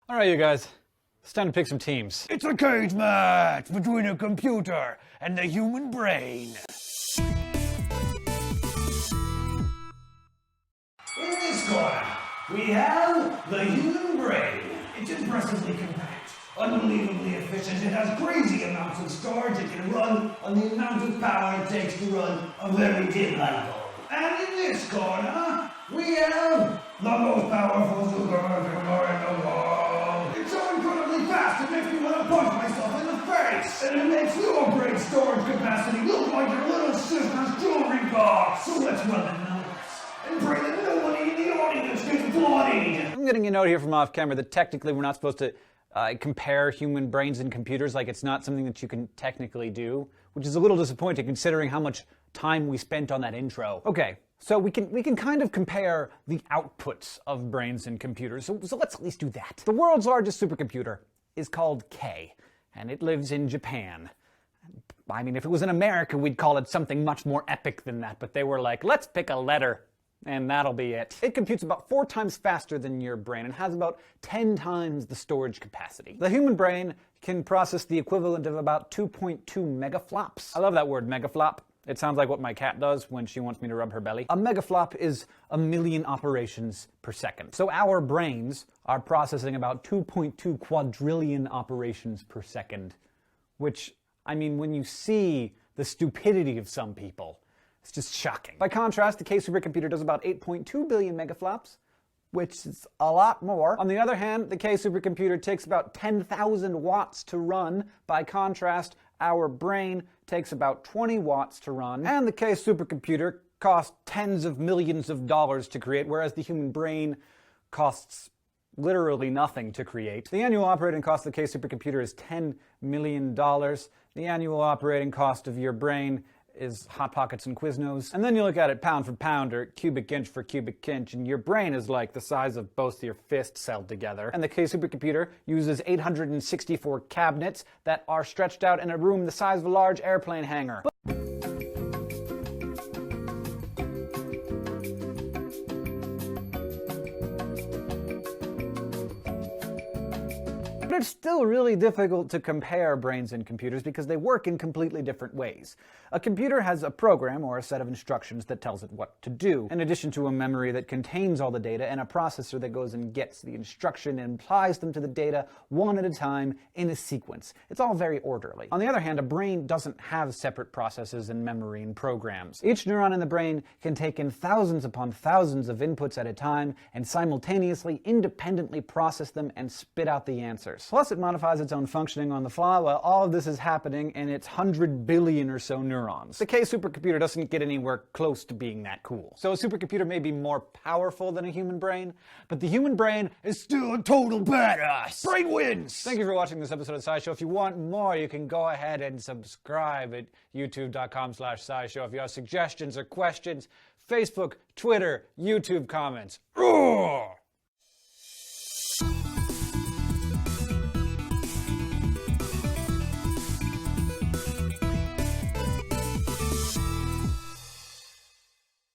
All right, you guys. It's time to pick some teams. It's a cage match between a computer and the human brain. In this corner, we have the human brain. It's impressively compact, unbelievably efficient. It has crazy amounts of storage. It can run on the amount of power it takes to run a very dim light bulb. And in this corner, we have the most powerful supercomputer in the world. It's so incredibly fast it makes me want to punch myself in the face. And it makes your brain storage capacity look like your little sister's jewelry box. So let's run the numbers and pray that nobody in the audience gets bloodied. I'm getting a note here from off camera that technically we're not supposed to compare human brains and computers, like it's not something that you can technically do, which is a little disappointing considering how much time we spent on that intro. Okay, so we can kind of compare the outputs of brains and computers, so let's at least do that. The world's largest supercomputer is called K, and it lives in Japan. I mean, if it was in America, we'd call it something much more epic than that, but they were like, let's pick a letter. And that'll be it. It computes about 4 times faster than your brain and has about 10 times the storage capacity. The human brain can process the equivalent of about 2.2 megaflops. I love that word, megaflop. It sounds like what my cat does when she wants me to rub her belly. A megaflop is 1,000,000 operations per second. So our brains are processing about 2.2 quadrillion operations per second, which, I mean, when you see the stupidity of some people, it's just shocking. By contrast, the K supercomputer does about 8.2 billion megaflops, which is a lot more. On the other hand, the K supercomputer takes about 10,000 watts to run. By contrast, our brain takes about 20 watts to run. And the K supercomputer costs tens of millions of dollars to create, whereas the human brain costs literally nothing to create. The annual operating cost of the K supercomputer is $10 million. The annual operating cost of your brain is Hot Pockets and Quiznos. And then you look at it pound for pound or cubic inch for cubic inch, and your brain is like the size of both your fists held together. And the K supercomputer uses 864 cabinets that are stretched out in a room the size of a large airplane hangar. But it's still really difficult to compare brains and computers because they work in completely different ways. A computer has a program or a set of instructions that tells it what to do, in addition to a memory that contains all the data and a processor that goes and gets the instruction and applies them to the data one at a time in a sequence. It's all very orderly. On the other hand, a brain doesn't have separate processes and memory and programs. Each neuron in the brain can take in thousands upon thousands of inputs at a time and simultaneously, independently process them and spit out the answers. Plus, it modifies its own functioning on the fly while all of this is happening in its 100 billion or so neurons. The K supercomputer doesn't get anywhere close to being that cool. So a supercomputer may be more powerful than a human brain, but the human brain is still a total badass. Brain wins! Thank you for watching this episode of SciShow. If you want more, you can go ahead and subscribe at youtube.com/SciShow. If you have suggestions or questions, Facebook, Twitter, YouTube comments. Roar!